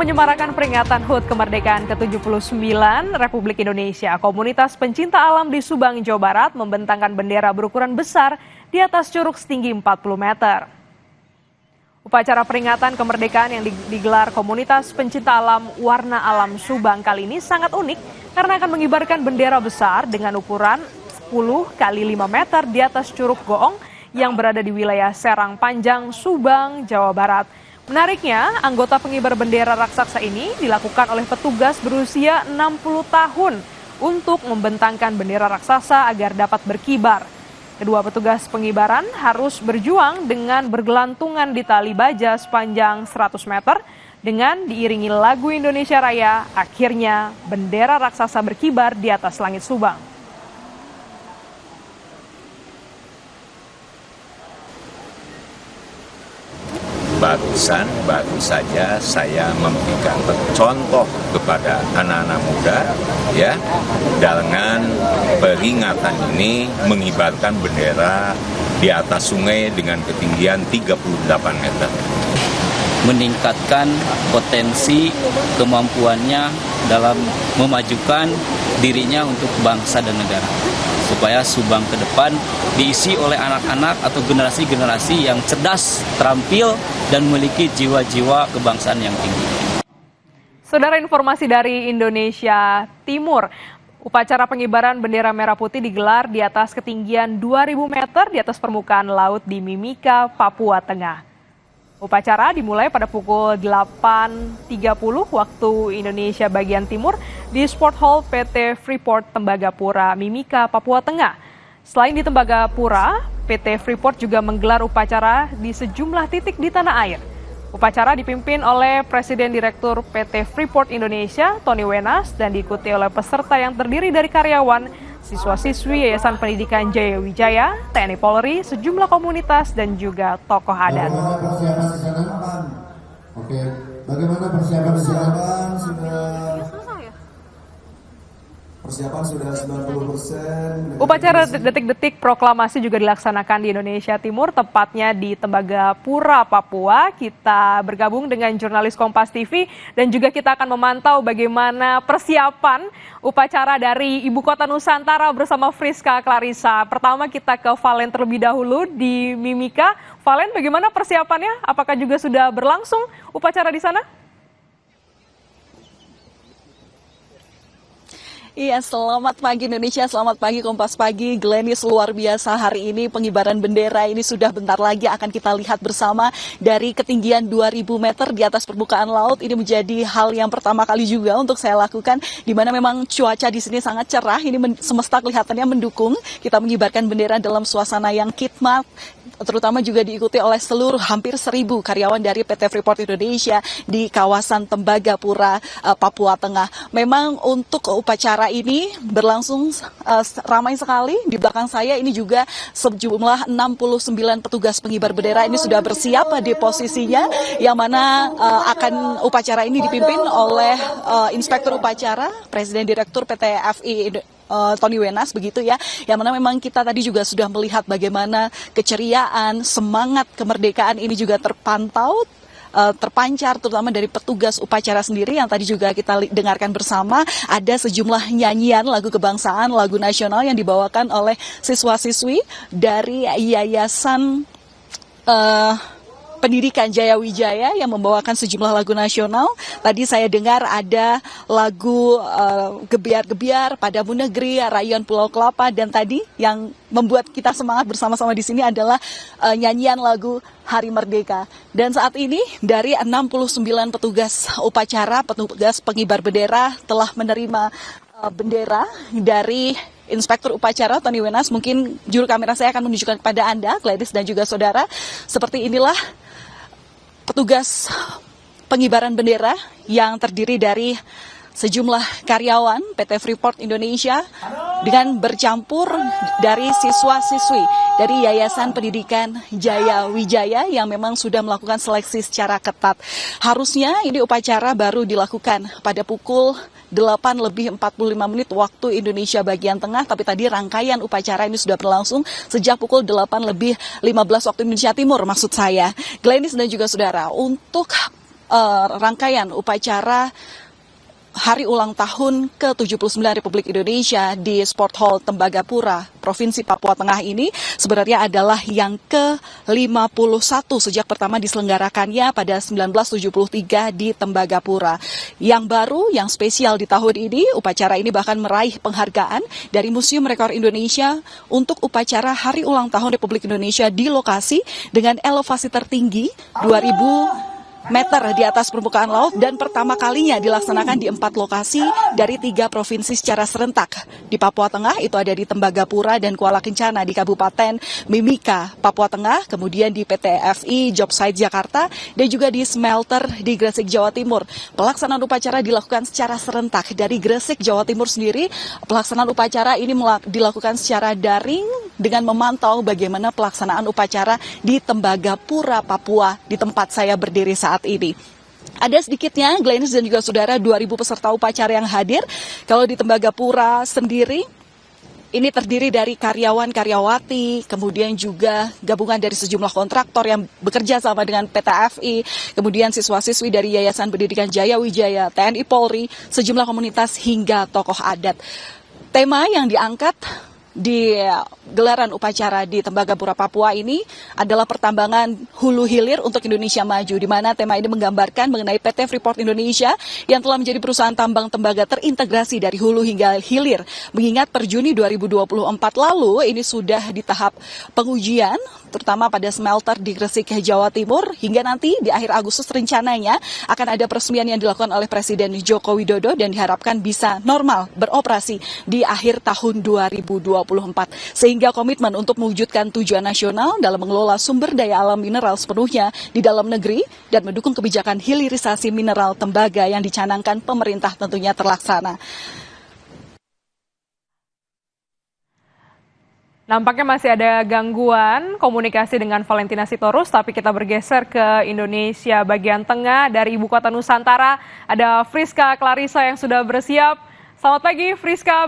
menyemarakan peringatan HUT kemerdekaan ke-79 Republik Indonesia, komunitas pencinta alam di Subang, Jawa Barat membentangkan bendera berukuran besar di atas curug setinggi 40 meter. Upacara peringatan kemerdekaan yang digelar komunitas pencinta alam Warna Alam Subang kali ini sangat unik karena akan mengibarkan bendera besar dengan ukuran 10 kali 5 meter di atas Curug Goong yang berada di wilayah Serang Panjang, Subang, Jawa Barat. Menariknya, anggota pengibar bendera raksasa ini dilakukan oleh petugas berusia 60 tahun untuk membentangkan bendera raksasa agar dapat berkibar. Kedua petugas pengibaran harus berjuang dengan bergelantungan di tali baja sepanjang 100 meter dengan diiringi lagu Indonesia Raya. Akhirnya, bendera raksasa berkibar di atas langit Subang. Baru saja saya memberikan contoh kepada anak-anak muda ya dengan peringatan ini mengibarkan bendera di atas sungai dengan ketinggian 38 meter. Meningkatkan potensi kemampuannya dalam memajukan dirinya untuk bangsa dan negara. Supaya Subang ke depan diisi oleh anak-anak atau generasi-generasi yang cerdas, terampil, dan memiliki jiwa-jiwa kebangsaan yang tinggi. Saudara, informasi dari Indonesia Timur. Upacara pengibaran bendera merah putih digelar di atas ketinggian 2.000 meter di atas permukaan laut di Mimika, Papua Tengah. Upacara dimulai pada pukul 8.30 waktu Indonesia bagian timur di Sport Hall PT Freeport Tembagapura, Mimika, Papua Tengah. Selain di Tembagapura, PT Freeport juga menggelar upacara di sejumlah titik di tanah air. Upacara dipimpin oleh Presiden Direktur PT Freeport Indonesia, Tony Wenas, dan diikuti oleh peserta yang terdiri dari karyawan, siswa-siswi Yayasan Pendidikan Jaya Wijaya, TNI Polri, sejumlah komunitas, dan juga tokoh adat. Bagaimana persiapan di sana? Oke, bagaimana persiapan di sana? Persiapan sudah 90%. Upacara detik-detik proklamasi juga dilaksanakan di Indonesia Timur, tepatnya di Tembagapura, Papua. Kita bergabung dengan jurnalis Kompas TV dan juga kita akan memantau bagaimana persiapan upacara dari Ibu Kota Nusantara bersama Friska Clarissa. Pertama kita ke Valen terlebih dahulu di Mimika. Valen, bagaimana persiapannya? Apakah juga sudah berlangsung upacara di sana? Iya, selamat pagi Indonesia, selamat pagi Kompas Pagi. Glenis, luar biasa hari ini pengibaran bendera ini sudah bentar lagi akan kita lihat bersama dari ketinggian 2.000 meter di atas permukaan laut. Ini menjadi hal yang pertama kali juga untuk saya lakukan, di mana memang cuaca di sini sangat cerah. Ini semesta kelihatannya mendukung kita mengibarkan bendera dalam suasana yang khidmat, terutama juga diikuti oleh seluruh hampir 1.000 karyawan dari PT Freeport Indonesia di kawasan Tembagapura, Papua Tengah. Memang untuk upacara ini berlangsung ramai sekali. Di belakang saya ini juga sejumlah 69 petugas pengibar bendera ini sudah bersiap di posisinya, yang mana akan upacara ini dipimpin oleh Inspektur Upacara, Presiden Direktur PT FI Tony Wenas, begitu ya, yang mana memang kita tadi juga sudah melihat bagaimana keceriaan, semangat kemerdekaan ini juga terpantau, terpancar terutama dari petugas upacara sendiri yang tadi juga kita dengarkan bersama. Ada sejumlah nyanyian lagu kebangsaan, lagu nasional yang dibawakan oleh siswa-siswi dari Yayasan Pendidikan Jaya Wijaya yang membawakan sejumlah lagu nasional. Tadi saya dengar ada lagu Gebiar-Gebiar, Padamu Negeri, Rayuan Pulau Kelapa, dan tadi yang membuat kita semangat bersama-sama di sini adalah nyanyian lagu Hari Merdeka. Dan saat ini dari 69 petugas upacara, petugas pengibar bendera telah menerima bendera dari Inspektur Upacara Tony Wenas. Mungkin juru kamera saya akan menunjukkan kepada Anda, Gladys dan juga saudara, seperti inilah petugas pengibaran bendera yang terdiri dari sejumlah karyawan PT Freeport Indonesia dengan bercampur dari siswa-siswi dari Yayasan Pendidikan Jaya Wijaya yang memang sudah melakukan seleksi secara ketat. Harusnya ini upacara baru dilakukan pada pukul 8:45 waktu Indonesia bagian tengah, tapi tadi rangkaian upacara ini sudah berlangsung sejak pukul 8:15 waktu Indonesia Timur, maksud saya. Glenis dan juga saudara, untuk rangkaian upacara Hari Ulang Tahun ke-79 Republik Indonesia di Sport Hall Tembagapura, Provinsi Papua Tengah ini sebenarnya adalah yang ke-51 sejak pertama diselenggarakannya pada 1973 di Tembagapura. Yang baru, yang spesial di tahun ini, upacara ini bahkan meraih penghargaan dari Museum Rekor Indonesia untuk upacara Hari Ulang Tahun Republik Indonesia di lokasi dengan elevasi tertinggi 2000 meter di atas permukaan laut dan pertama kalinya dilaksanakan di 4 lokasi dari 3 provinsi secara serentak. Di Papua Tengah itu ada di Tembagapura dan Kuala Kencana di Kabupaten Mimika, Papua Tengah, kemudian di PT FI Jobsite Jakarta dan juga di Smelter di Gresik, Jawa Timur. Pelaksanaan upacara dilakukan secara serentak. Dari Gresik, Jawa Timur sendiri, pelaksanaan upacara ini dilakukan secara daring dengan memantau bagaimana pelaksanaan upacara di Tembagapura, Papua, di tempat saya berdiri saat ini. Ada sedikitnya, Glenis dan juga saudara, 2.000 peserta upacara yang hadir. Kalau di Tembagapura sendiri, ini terdiri dari karyawan-karyawati, kemudian juga gabungan dari sejumlah kontraktor yang bekerja sama dengan PT FI, kemudian siswa-siswi dari Yayasan Pendidikan Jaya Wijaya, TNI Polri, sejumlah komunitas hingga tokoh adat. Tema yang diangkat di gelaran upacara di Tembagapura, Papua ini adalah pertambangan hulu hilir untuk Indonesia maju, di mana tema ini menggambarkan mengenai PT Freeport Indonesia yang telah menjadi perusahaan tambang tembaga terintegrasi dari hulu hingga hilir. Mengingat per Juni 2024 lalu ini sudah di tahap pengujian, terutama pada smelter di Gresik, Jawa Timur, hingga nanti di akhir Agustus rencananya akan ada peresmian yang dilakukan oleh Presiden Joko Widodo dan diharapkan bisa normal beroperasi di akhir tahun 2024. Sehingga komitmen untuk mewujudkan tujuan nasional dalam mengelola sumber daya alam mineral sepenuhnya di dalam negeri dan mendukung kebijakan hilirisasi mineral tembaga yang dicanangkan pemerintah tentunya terlaksana. Nampaknya masih ada gangguan komunikasi dengan Valentina Sitorus, tapi kita bergeser ke Indonesia bagian tengah. Dari ibu kota Nusantara ada Friska Clarissa yang sudah bersiap. Selamat pagi Friska.